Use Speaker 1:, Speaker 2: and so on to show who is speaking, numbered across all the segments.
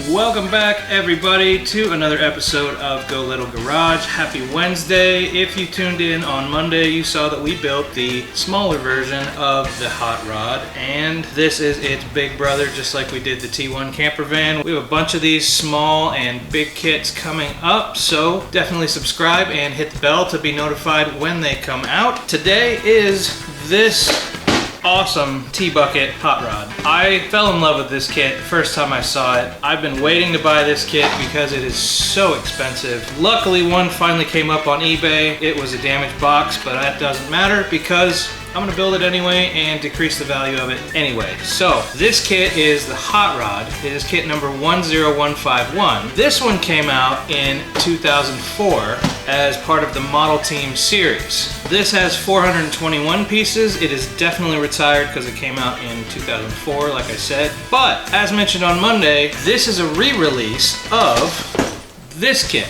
Speaker 1: Welcome back, everybody, to another episode of Go Little Garage. Happy Wednesday. If you tuned in on Monday, you saw that we built the smaller version of the hot rod, and this is its big brother, just like we did the T1 camper van. We have a bunch of these small and big kits coming up, so definitely subscribe and hit the bell to be notified when they come out. Today is this awesome T-Bucket hot rod. I fell in love with this kit first time I saw it. I've been waiting to buy this kit because it is so expensive. Luckily, one finally came up on eBay. It was a damaged box, but that doesn't matter because I'm gonna build it anyway and decrease the value of it anyway. So this kit is the hot rod. It is kit number 10151. This one came out in 2004 as part of the Model Team series. This has 421 pieces. It is definitely retired because it came out in 2004, like I said. But as mentioned on Monday, this is a re-release of this kit.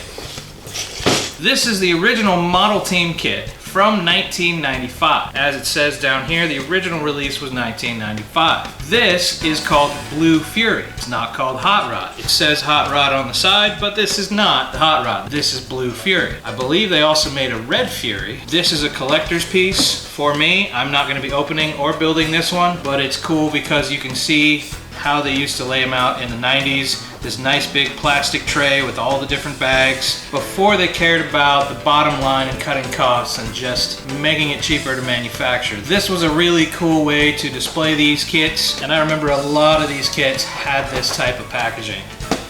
Speaker 1: This is the original Model Team kit from 1995. As it says down here, the original release was 1995. This is called Blue Fury. It's not called Hot Rod. It says Hot Rod on the side, but this is not the Hot Rod. This is Blue Fury. I believe they also made a Red Fury. This is a collector's piece for me. I'm not going to be opening or building this one, but it's cool because you can see how they used to lay them out in the 90s. This nice big plastic tray with all the different bags before they cared about the bottom line and cutting costs and just making it cheaper to manufacture. This was a really cool way to display these kits, and I remember a lot of these kits had this type of packaging.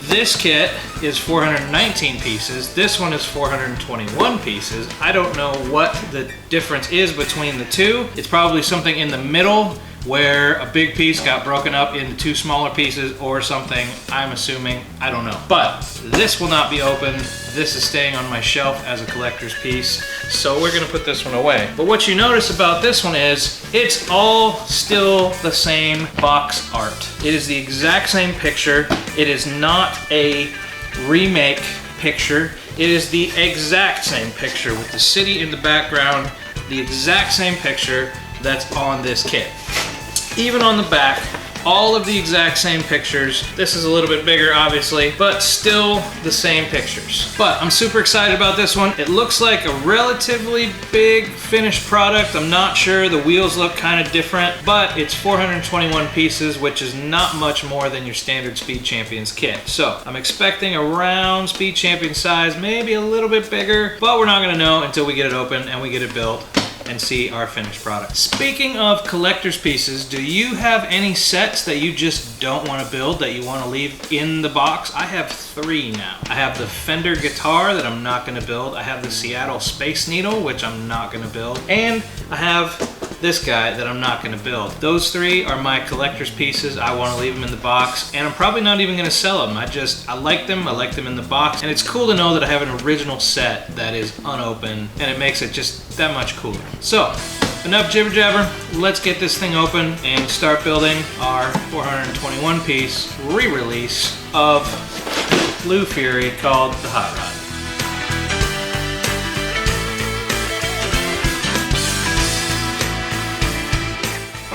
Speaker 1: This kit is 419 pieces. This one is 421 pieces. I don't know what the difference is between the two. It's probably something in the middle where a big piece got broken up into two smaller pieces or something. I'm assuming, I don't know. But this will not be opened. This is staying on my shelf as a collector's piece. So we're gonna put this one away. But what you notice about this one is it's all still the same box art. It is the exact same picture. It is not a remake picture. It is the exact same picture with the city in the background, the exact same picture that's on this kit. Even on the back, all of the exact same pictures. This is a little bit bigger, obviously, but still the same pictures. But I'm super excited about this one. It looks like a relatively big finished product. I'm not sure, the wheels look kind of different, but it's 421 pieces, which is not much more than your standard Speed Champions kit. So I'm expecting around Speed Champion size, maybe a little bit bigger, but we're not gonna know until we get it open and we get it built and see our finished product. Speaking of collector's pieces, do you have any sets that you just don't want to build, that you want to leave in the box? I have 3 now. I have the Fender guitar that I'm not going to build. I have the Seattle Space Needle, which I'm not going to build. And I have this guy that I'm not going to build. Those 3 are my collector's pieces. I want to leave them in the box, and I'm probably not even going to sell them. I like them. I like them in the box, and it's cool to know that I have an original set that is unopened, and it makes it just that much cooler. So, enough jibber jabber. Let's get this thing open and start building our 421 piece re-release of Blue Fury called the Hot Rod.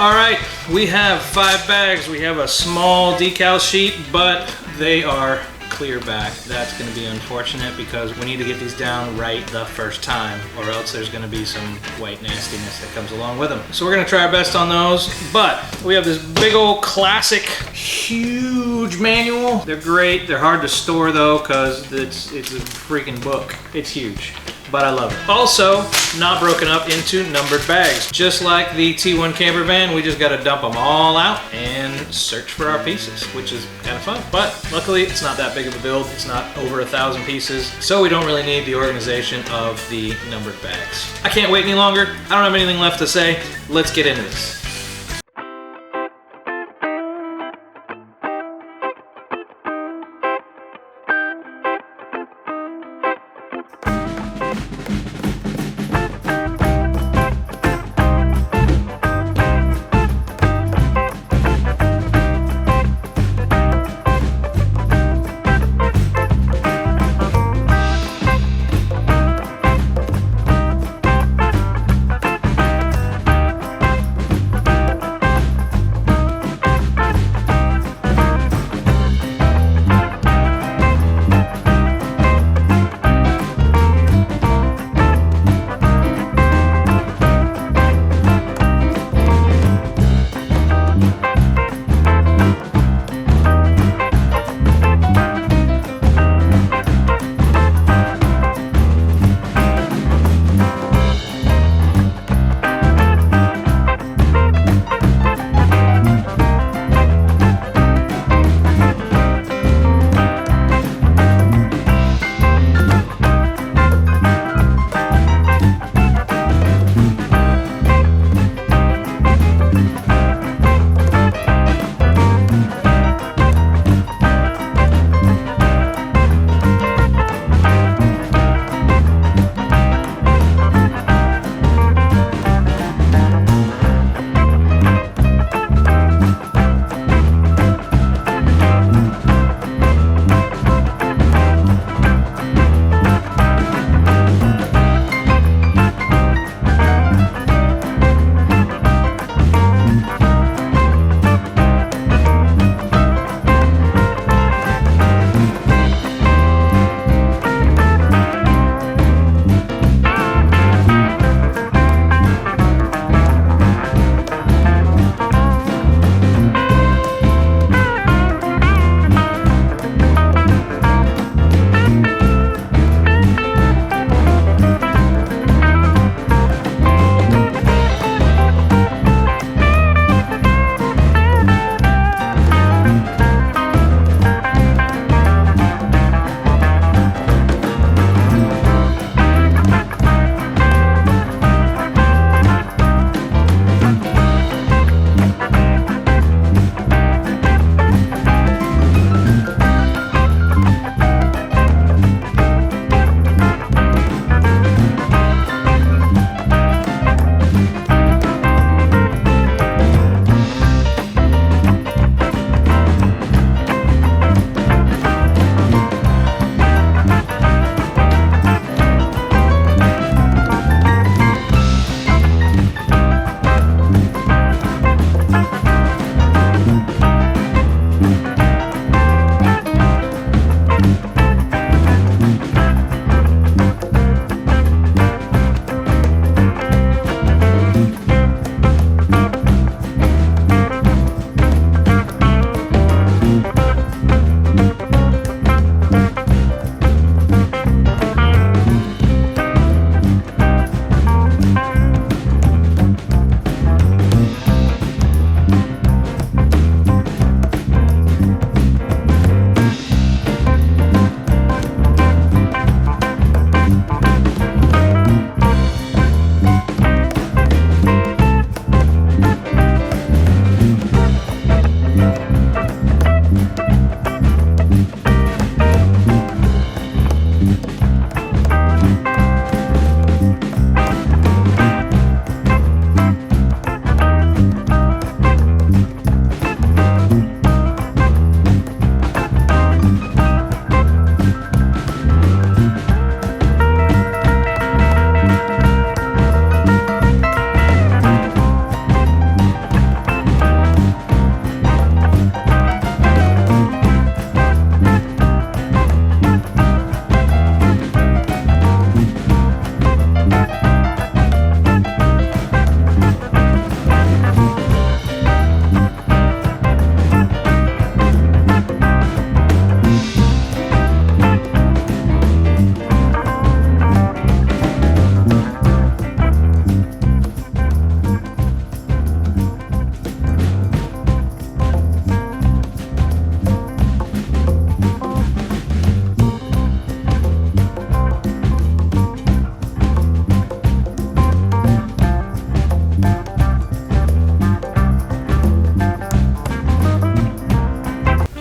Speaker 1: All right, we have 5 bags. We have a small decal sheet, but they are clear back. That's going to be unfortunate because we need to get these down right the first time, or else there's going to be some white nastiness that comes along with them. So we're going to try our best on those, but we have this big old classic huge manual. They're great. They're hard to store though because it's a freaking book. It's huge, but I love it. Also, not broken up into numbered bags. Just like the T1 camper van, we just got to dump them all out and search for our pieces, which is kind of fun. But luckily, it's not that big of a build. It's not over 1,000 pieces, so we don't really need the organization of the numbered bags. I can't wait any longer. I don't have anything left to say. Let's get into this.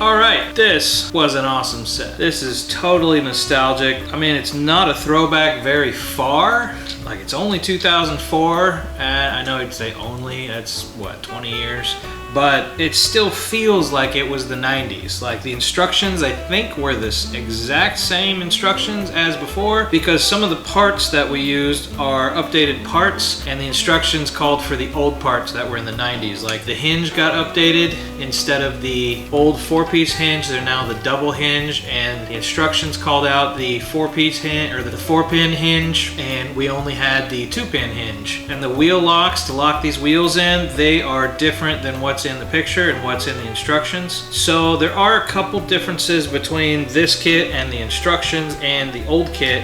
Speaker 1: All right, this was an awesome set. This is totally nostalgic. I mean, it's not a throwback very far. Like, it's only 2004, and I know I'd say only, that's what, 20 years? But it still feels like it was the 90s. Like, the instructions, I think, were this exact same instructions as before, because some of the parts that we used are updated parts, and the instructions called for the old parts that were in the 90s. Like, the hinge got updated. Instead of the old 4-piece hinge, they're now the double hinge, and the instructions called out the 4-piece hinge, or the 4-pin hinge, and we only had the 2-pin hinge. And the wheel locks to lock these wheels in, they are different than what's in the picture and what's in the instructions. So there are a couple differences between this kit and the instructions and the old kit,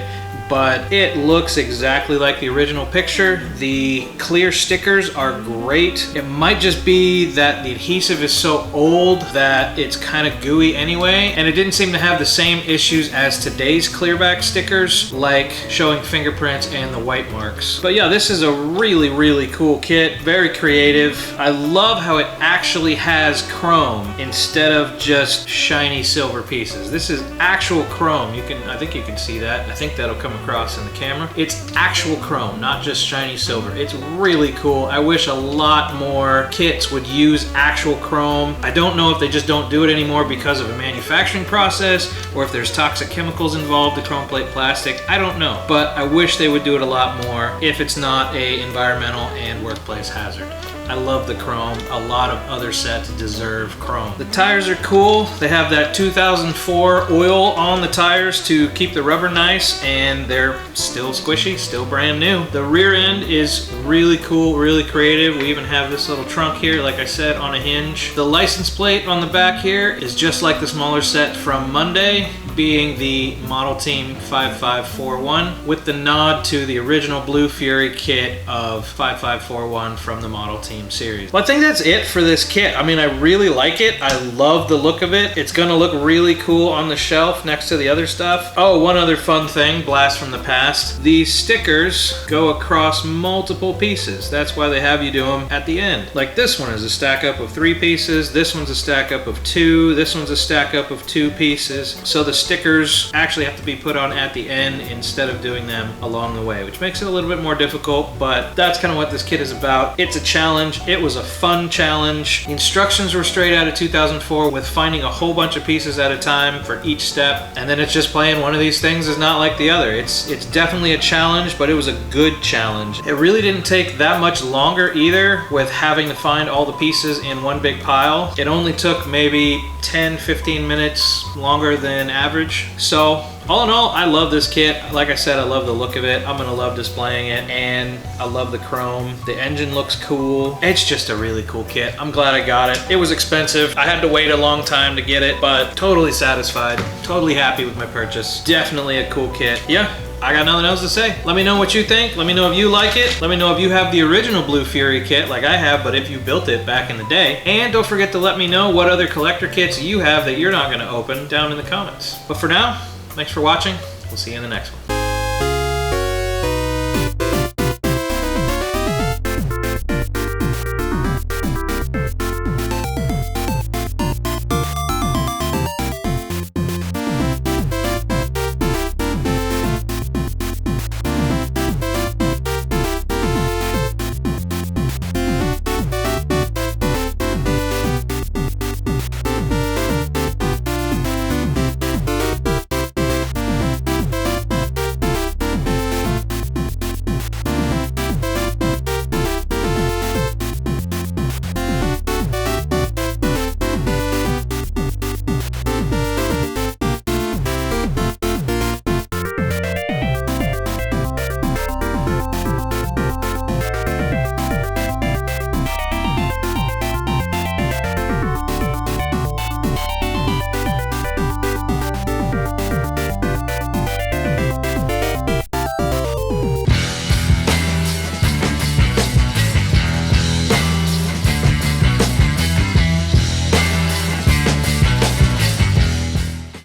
Speaker 1: but it looks exactly like the original picture. The clear stickers are great. It might just be that the adhesive is so old that it's kind of gooey anyway, and it didn't seem to have the same issues as today's clearback stickers, like showing fingerprints and the white marks. But yeah, this is a really, really cool kit. Very creative. I love how it actually has chrome instead of just shiny silver pieces. This is actual chrome. I think you can see that. I think that'll come across in the camera. It's actual chrome, not just shiny silver. It's really cool. I wish a lot more kits would use actual chrome. I don't know if they just don't do it anymore because of a manufacturing process, or if there's toxic chemicals involved in chrome plate plastic. I don't know, but I wish they would do it a lot more if it's not a environmental and workplace hazard. I love the chrome. A lot of other sets deserve chrome. The tires are cool. They have that 2004 oil on the tires to keep the rubber nice, and they're still squishy, still brand new. The rear end is really cool, really creative. We even have this little trunk here, like I said, on a hinge. The license plate on the back here is just like the smaller set from Monday, being the Model Team 5541, with the nod to the original Blue Fury kit of 5541 from the Model Team series. Well, I think that's it for this kit. I mean, I really like it. I love the look of it. It's gonna look really cool on the shelf next to the other stuff. Oh, one other fun thing, blast from the past. These stickers go across multiple pieces. That's why they have you do them at the end. Like this one is a stack up of 3 pieces. This one's a stack up of 2. This one's a stack up of 2 pieces. So the stickers actually have to be put on at the end instead of doing them along the way, which makes it a little bit more difficult, but that's kind of what this kit is about. It's a challenge. It was a fun challenge. The instructions were straight out of 2004 with finding a whole bunch of pieces at a time for each step, and then it's just playing one of these things is not like the other. It's definitely a challenge, but it was a good challenge. It really didn't take that much longer either with having to find all the pieces in one big pile. It only took maybe 10-15 minutes longer than average. So all in all, I love this kit. Like I said, I love the look of it. I'm gonna love displaying it, and I love the chrome. The engine looks cool. It's just a really cool kit. I'm glad I got it. It was expensive. I had to wait a long time to get it, but totally satisfied. Totally happy with my purchase. Definitely a cool kit. Yeah, I got nothing else to say. Let me know what you think. Let me know if you like it. Let me know if you have the original Blue Fury kit like I have, but if you built it back in the day. And don't forget to let me know what other collector kits you have that you're not gonna open down in the comments. But for now, thanks for watching. We'll see you in the next one.